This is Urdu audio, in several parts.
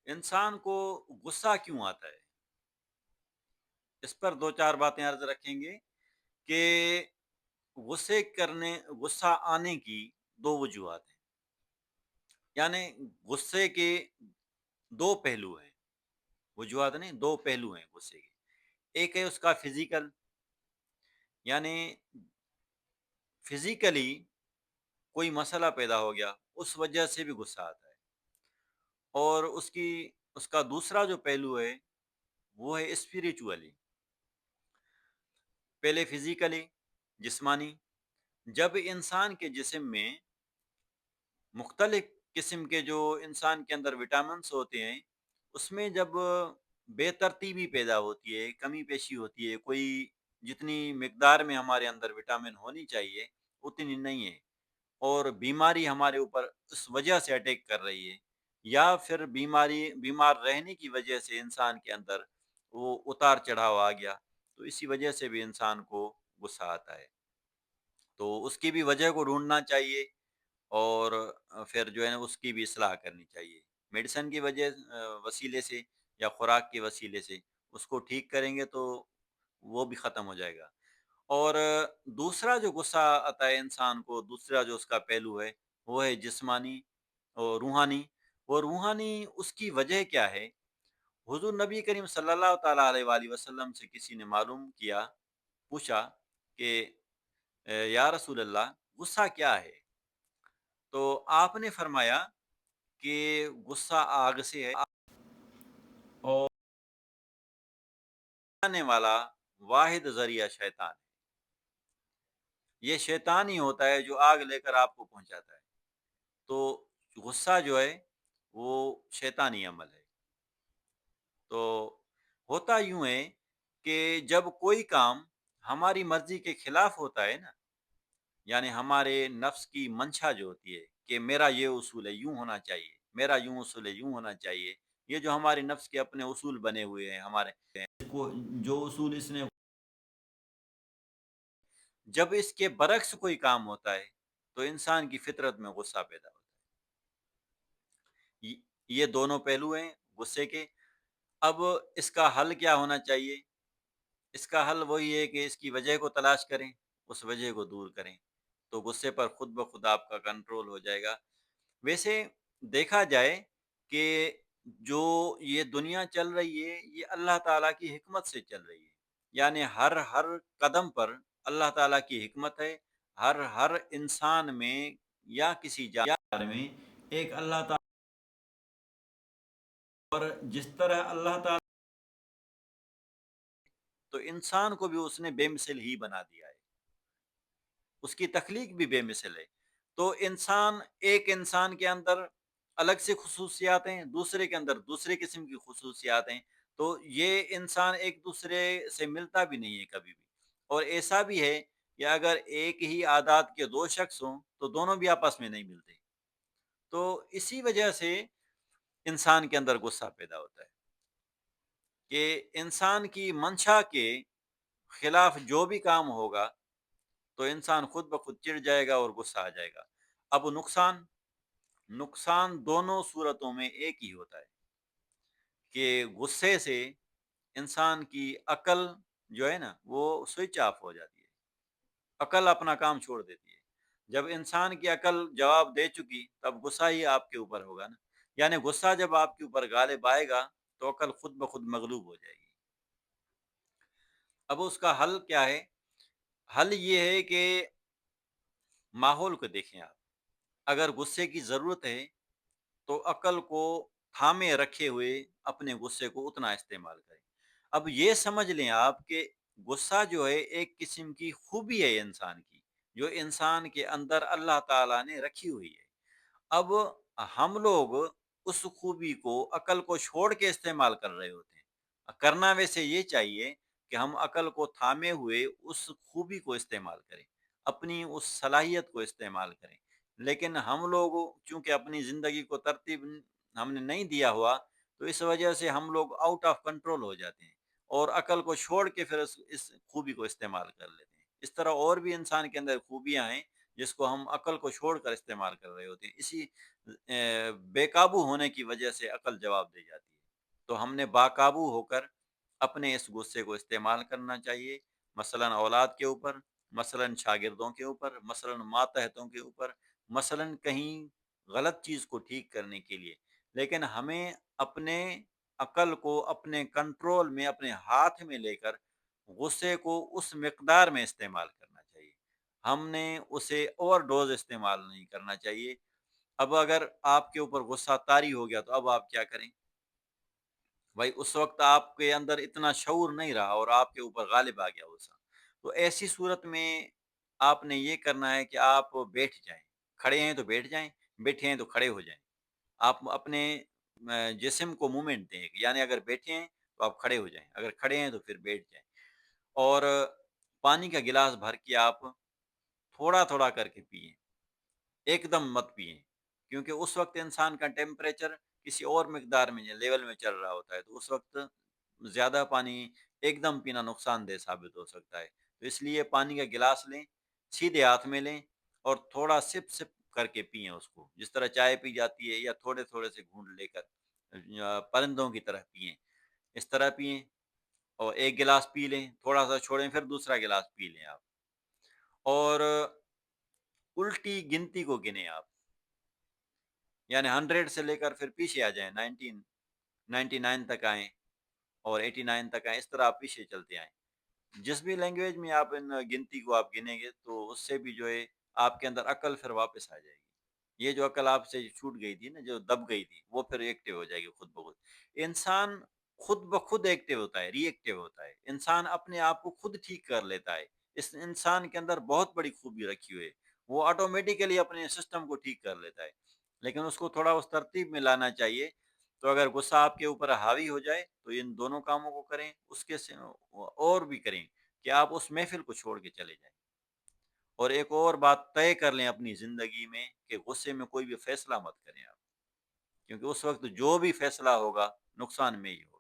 انسان کو غصہ کیوں آتا ہے؟ اس پر دو چار باتیں عرض رکھیں گے کہ غصہ آنے کی دو وجوہات ہیں، یعنی غصے کے دو پہلو ہیں، وجوہات نہیں، دو پہلو ہیں غصے کے۔ ایک ہے اس کا فزیکل، یعنی فزیکلی کوئی مسئلہ پیدا ہو گیا، اس وجہ سے بھی غصہ آتا ہے۔ اور اس کا دوسرا جو پہلو ہے وہ ہے اسپریچولی۔ پہلے فزیکلی، جسمانی، جب انسان کے جسم میں مختلف قسم کے جو انسان کے اندر وٹامنس ہوتے ہیں، اس میں جب بے ترتیبی پیدا ہوتی ہے، کمی پیشی ہوتی ہے، کوئی جتنی مقدار میں ہمارے اندر وٹامن ہونی چاہیے اتنی نہیں ہے، اور بیماری ہمارے اوپر اس وجہ سے اٹیک کر رہی ہے، یا پھر بیمار رہنے کی وجہ سے انسان کے اندر وہ اتار چڑھاؤ آ گیا، تو اسی وجہ سے بھی انسان کو غصہ آتا ہے۔ تو اس کی بھی وجہ کو ڈھونڈنا چاہیے، اور پھر جو ہے نا اس کی بھی اصلاح کرنی چاہیے، میڈیسن کی وسیلے سے یا خوراک کے وسیلے سے اس کو ٹھیک کریں گے تو وہ بھی ختم ہو جائے گا۔ اور دوسرا جو غصہ آتا ہے انسان کو، دوسرا جو اس کا پہلو ہے وہ ہے جسمانی اور روحانی۔ اور روحانی اس کی وجہ کیا ہے؟ حضور نبی کریم صلی اللہ تعالیٰ علیہ وآلہ وسلم سے کسی نے معلوم کیا، پوچھا کہ یا رسول اللہ، غصہ کیا ہے؟ تو آپ نے فرمایا کہ غصہ آگ سے ہے، اور آنے والا واحد ذریعہ شیطان ہے۔ یہ شیطان ہی ہوتا ہے جو آگ لے کر آپ کو پہنچاتا ہے۔ تو غصہ جو ہے وہ شیطانی عمل ہے۔ تو ہوتا یوں ہے کہ جب کوئی کام ہماری مرضی کے خلاف ہوتا ہے نا، یعنی ہمارے نفس کی منشا جو ہوتی ہے کہ میرا یہ اصول ہے، یوں ہونا چاہیے، میرا یوں اصول ہے، یوں ہونا چاہیے، یہ جو ہمارے نفس کے اپنے اصول بنے ہوئے ہیں ہمارے کو، جو اصول اس نے، جب اس کے برعکس کوئی کام ہوتا ہے تو انسان کی فطرت میں غصہ پیدا ہوتا ہے۔ یہ دونوں پہلو ہیں غصے کے۔ اب اس کا حل کیا ہونا چاہیے؟ اس کا حل وہی ہے کہ اس کی وجہ کو تلاش کریں، اس وجہ کو دور کریں، تو غصے پر خود بخود آپ کا کنٹرول ہو جائے گا۔ ویسے دیکھا جائے کہ جو یہ دنیا چل رہی ہے یہ اللہ تعالیٰ کی حکمت سے چل رہی ہے، یعنی ہر قدم پر اللہ تعالیٰ کی حکمت ہے۔ ہر انسان میں یا کسی جانور میں ایک اللہ تعالیٰ، اور جس طرح اللہ تعالیٰ، تو انسان کو بھی اس نے بے مثل ہی بنا دیا ہے، اس کی تخلیق بھی بے مثل ہے۔ تو ایک انسان کے اندر الگ سے خصوصیات ہیں، دوسرے کے اندر دوسرے قسم کی خصوصیات ہیں، تو یہ انسان ایک دوسرے سے ملتا بھی نہیں ہے کبھی بھی۔ اور ایسا بھی ہے کہ اگر ایک ہی عادات کے دو شخص ہوں تو دونوں بھی آپس میں نہیں ملتے۔ تو اسی وجہ سے انسان کے اندر غصہ پیدا ہوتا ہے کہ انسان کی منشا کے خلاف جو بھی کام ہوگا تو انسان خود بخود چڑ جائے گا اور غصہ آ جائے گا۔ اب نقصان دونوں صورتوں میں ایک ہی ہوتا ہے کہ غصے سے انسان کی عقل جو ہے نا وہ سوئچ آف ہو جاتی ہے، عقل اپنا کام چھوڑ دیتی ہے۔ جب انسان کی عقل جواب دے چکی تب غصہ ہی آپ کے اوپر ہوگا نا، یعنی غصہ جب آپ کے اوپر غالب آئے گا تو عقل خود بخود مغلوب ہو جائے گی۔ اب اس کا حل کیا ہے؟ حل یہ ہے کہ ماحول کو دیکھیں آپ، اگر غصے کی ضرورت ہے تو عقل کو تھامے رکھے ہوئے اپنے غصے کو اتنا استعمال کریں۔ اب یہ سمجھ لیں آپ کہ غصہ جو ہے ایک قسم کی خوبی ہے انسان کی، جو انسان کے اندر اللہ تعالیٰ نے رکھی ہوئی ہے۔ اب ہم لوگ اس خوبی کو عقل کو چھوڑ کے استعمال کر رہے ہوتے ہیں۔ کرنا ویسے یہ چاہیے کہ ہم عقل کو تھامے ہوئے اس خوبی کو استعمال کریں، اپنی اس صلاحیت کو استعمال کریں، لیکن ہم لوگ چونکہ اپنی زندگی کو ترتیب ہم نے نہیں دیا ہوا، تو اس وجہ سے ہم لوگ آؤٹ آف کنٹرول ہو جاتے ہیں اور عقل کو چھوڑ کے پھر اس خوبی کو استعمال کر لیتے ہیں۔ اس طرح اور بھی انسان کے اندر خوبیاں ہیں جس کو ہم عقل کو چھوڑ کر استعمال کر رہے ہوتے ہیں، اسی بے قابو ہونے کی وجہ سے عقل جواب دے جاتی ہے۔ تو ہم نے باقابو ہو کر اپنے اس غصے کو استعمال کرنا چاہیے، مثلاً اولاد کے اوپر، مثلاً شاگردوں کے اوپر، مثلاً ماتحتوں کے اوپر، مثلاً کہیں غلط چیز کو ٹھیک کرنے کے لیے۔ لیکن ہمیں اپنے عقل کو اپنے کنٹرول میں، اپنے ہاتھ میں لے کر غصے کو اس مقدار میں استعمال کرنا چاہیے۔ ہم نے اسے اوور ڈوز استعمال نہیں کرنا چاہیے۔ اب اگر آپ کے اوپر غصہ طاری ہو گیا تو اب آپ کیا کریں؟ بھائی اس وقت آپ کے اندر اتنا شعور نہیں رہا اور آپ کے اوپر غالب آ گیا غصہ۔ تو ایسی صورت میں آپ نے یہ کرنا ہے کہ آپ بیٹھ جائیں، کھڑے ہیں تو بیٹھ جائیں، بیٹھے ہیں تو کھڑے ہو جائیں۔ آپ اپنے جسم کو موومنٹ دیں، یعنی اگر بیٹھے ہیں تو آپ کھڑے ہو جائیں، اگر کھڑے ہیں تو پھر بیٹھ جائیں، اور پانی کا گلاس بھر کے آپ تھوڑا تھوڑا کر کے پئیں، ایک دم مت پئیں، کیونکہ اس وقت انسان کا ٹیمپریچر کسی اور مقدار میں لیول میں چل رہا ہوتا ہے، تو اس وقت زیادہ پانی ایک دم پینا نقصان دہ ثابت ہو سکتا ہے۔ تو اس لیے پانی کا گلاس لیں، سیدھے ہاتھ میں لیں اور تھوڑا سپ سپ کر کے پئیں اس کو، جس طرح چائے پی جاتی ہے، یا تھوڑے تھوڑے سے گھونٹ لے کر پرندوں کی طرح پئیں، اس طرح پئیں، اور ایک گلاس پی لیں، تھوڑا سا چھوڑیں، پھر دوسرا گلاس پی لیں آپ، اور الٹی گنتی کو گنیں آپ، یعنی 100 سے لے کر پھر پیچھے آ جائیں، 99 تک آئیں اور 89 تک آئیں، اس طرح آپ پیچھے چلتے آئیں۔ جس بھی لینگویج میں آپ ان گنتی کو آپ گنیں گے تو اس سے بھی جو ہے آپ کے اندر عقل پھر واپس آ جائے گی۔ یہ جو عقل آپ سے چھوٹ گئی تھی نا، جو دب گئی تھی، وہ پھر ایکٹیو ہو جائے گی خود بخود۔ انسان خود بخود ایکٹیو ہوتا ہے، ری ایکٹیو ہوتا ہے، انسان اپنے آپ کو خود ٹھیک کر لیتا ہے۔ اس انسان کے اندر بہت بڑی خوبی رکھی ہوئی ہے، وہ آٹومیٹیکلی اپنے سسٹم کو ٹھیک کر لیتا ہے، لیکن اس کو تھوڑا اس ترتیب میں لانا چاہیے۔ تو اگر غصہ آپ کے اوپر حاوی ہو جائے تو ان دونوں کاموں کو کریں، اس کے اور بھی کریں کہ آپ اس محفل کو چھوڑ کے چلے جائیں، اور ایک اور بات طے کر لیں اپنی زندگی میں کہ غصے میں کوئی بھی فیصلہ مت کریں آپ، کیونکہ اس وقت جو بھی فیصلہ ہوگا نقصان میں ہی ہوگا۔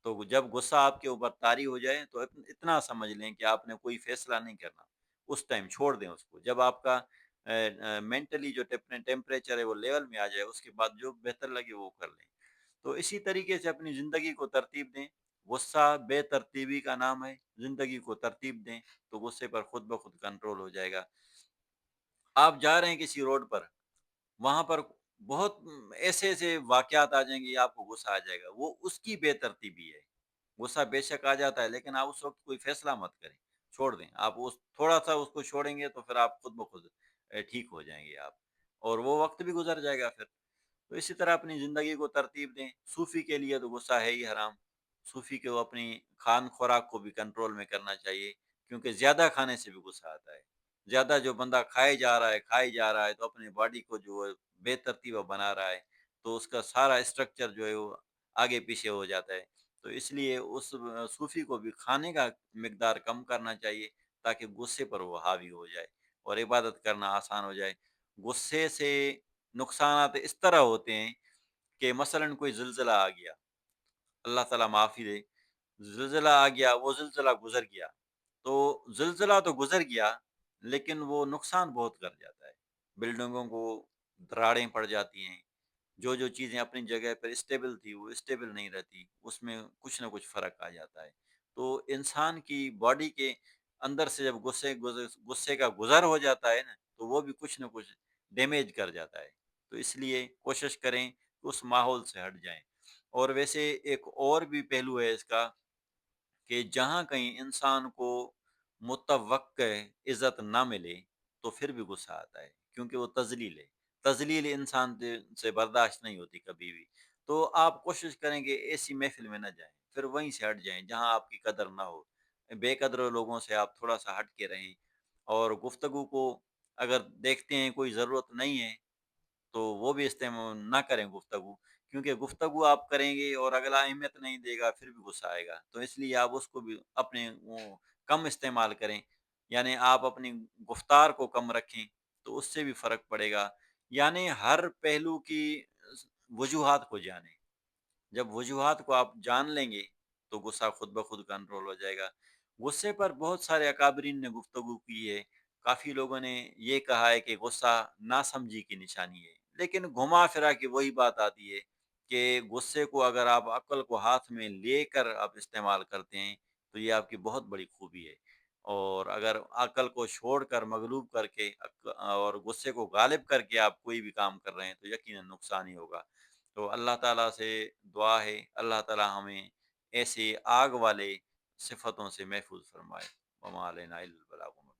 تو جب غصہ آپ کے اوپر طاری ہو جائے تو اتنا سمجھ لیں کہ آپ نے کوئی فیصلہ نہیں کرنا، اس ٹائم چھوڑ دیں اس کو۔ جب آپ کا مینٹلی جو ٹیمپریچر ہے وہ لیول میں آ جائے، اس کے بعد جو بہتر لگے وہ کر لیں۔ تو اسی طریقے سے اپنی زندگی کو ترتیب دیں۔ غصہ بے ترتیبی کا نام ہے، زندگی کو ترتیب دیں تو غصے پر خود بخود کنٹرول ہو جائے گا۔ آپ جا رہے ہیں کسی روڈ پر، وہاں پر بہت ایسے ایسے واقعات آ جائیں گے، آپ کو غصہ آ جائے گا، وہ اس کی بے ترتیبی ہے۔ غصہ بے شک آ جاتا ہے، لیکن آپ اس وقت کوئی فیصلہ مت کریں، چھوڑ دیں۔ آپ اس تھوڑا سا اس کو چھوڑیں گے تو پھر آپ خود بخود ٹھیک ہو جائیں گے آپ، اور وہ وقت بھی گزر جائے گا پھر۔ تو اسی طرح اپنی زندگی کو ترتیب دیں۔ صوفی کے لیے تو غصہ ہے ہی حرام، صوفی کو اپنی کھان خوراک کو بھی کنٹرول میں کرنا چاہیے، کیونکہ زیادہ کھانے سے بھی غصہ آتا ہے۔ زیادہ جو بندہ کھائے جا رہا ہے تو اپنی باڈی کو جو ہے بے ترتیبہ بنا رہا ہے، تو اس کا سارا اسٹرکچر جو ہے وہ آگے پیچھے ہو جاتا ہے۔ تو اس لیے اس صوفی کو بھی کھانے کا مقدار کم کرنا چاہیے، تاکہ غصے پر وہ حاوی ہو جائے اور عبادت کرنا آسان ہو جائے۔ غصے سے نقصانات اس طرح ہوتے ہیں کہ مثلاً کوئی زلزلہ آ گیا، اللہ تعالیٰ معافی دے، زلزلہ آ گیا، وہ زلزلہ گزر گیا، تو زلزلہ تو گزر گیا، لیکن وہ نقصان بہت کر جاتا ہے۔ بلڈنگوں کو دراڑیں پڑ جاتی ہیں، جو چیزیں اپنی جگہ پر اسٹیبل تھی وہ اسٹیبل نہیں رہتی، اس میں کچھ نہ کچھ فرق آ جاتا ہے۔ تو انسان کی باڈی کے اندر سے جب غصے کا گزر ہو جاتا ہے نا، تو وہ بھی کچھ نہ کچھ ڈیمیج کر جاتا ہے۔ تو اس لیے کوشش کریں کہ اس ماحول سے ہٹ جائیں۔ اور ویسے ایک اور بھی پہلو ہے اس کا، کہ جہاں کہیں انسان کو متوقع عزت نہ ملے تو پھر بھی غصہ آتا ہے، کیونکہ وہ تذلیل ہے۔ تذلیل انسان سے برداشت نہیں ہوتی کبھی بھی۔ تو آپ کوشش کریں کہ ایسی محفل میں نہ جائیں، پھر وہیں سے ہٹ جائیں جہاں آپ کی قدر نہ ہو۔ بے قدر لوگوں سے آپ تھوڑا سا ہٹ کے رہیں، اور گفتگو کو اگر دیکھتے ہیں کوئی ضرورت نہیں ہے تو وہ بھی استعمال نہ کریں گفتگو، کیونکہ گفتگو آپ کریں گے اور اگلا اہمیت نہیں دے گا، پھر بھی غصہ آئے گا۔ تو اس لیے آپ اس کو بھی اپنے وہ کم استعمال کریں، یعنی آپ اپنی گفتار کو کم رکھیں تو اس سے بھی فرق پڑے گا۔ یعنی ہر پہلو کی وجوہات کو جانیں۔ جب وجوہات کو آپ جان لیں گے تو غصہ خود بخود کنٹرول ہو جائے گا۔ غصے پر بہت سارے اکابرین نے گفتگو کی ہے۔ کافی لوگوں نے یہ کہا ہے کہ غصہ ناسمجھی کی نشانی ہے، لیکن گھما پھرا کے وہی بات آتی ہے کہ غصے کو اگر آپ عقل کو ہاتھ میں لے کر آپ استعمال کرتے ہیں، تو یہ آپ کی بہت بڑی خوبی ہے، اور اگر عقل کو چھوڑ کر مغلوب کر کے اور غصے کو غالب کر کے آپ کوئی بھی کام کر رہے ہیں تو یقیناً نقصان ہی ہوگا۔ تو اللہ تعالیٰ سے دعا ہے، اللہ تعالیٰ ہمیں ایسے آگ والے صفتوں سے محفوظ فرمائے۔ وما علینا الا البلاغ۔